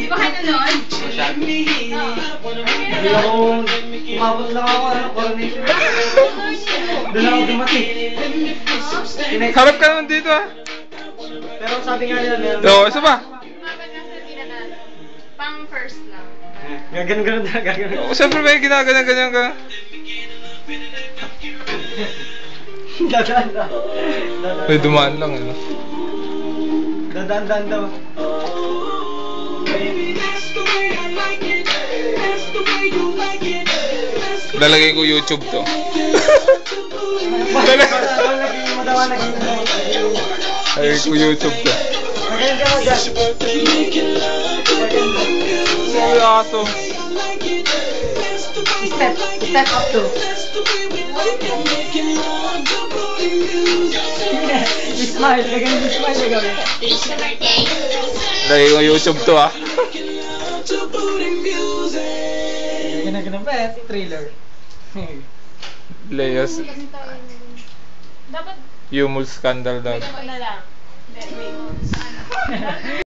Di ba kayo nanood? Hindi ako, umabot lang ako, coronation. Doon ako dumating. Harap ka naman dito ah. Pero sabi nga nila, meron. Oo, isa pa. Mabag na sa tinanalo. Pang first lang. Gaganon na, gaganon. Oo, siyempre may ginaganan-ganyan ka. Dadaan daw. May dumaan lang eh. Dadaan daw. Lalagay ko YouTube to. Lalagay ko YouTube to. Ay, aso. Step up to. Smile, gagawin mo smile, gagawin. Lalagay ko YouTube to ah. Ganun pa eh, thriller. Leos. Dapat Yumul scandal daw. na lang. Wait.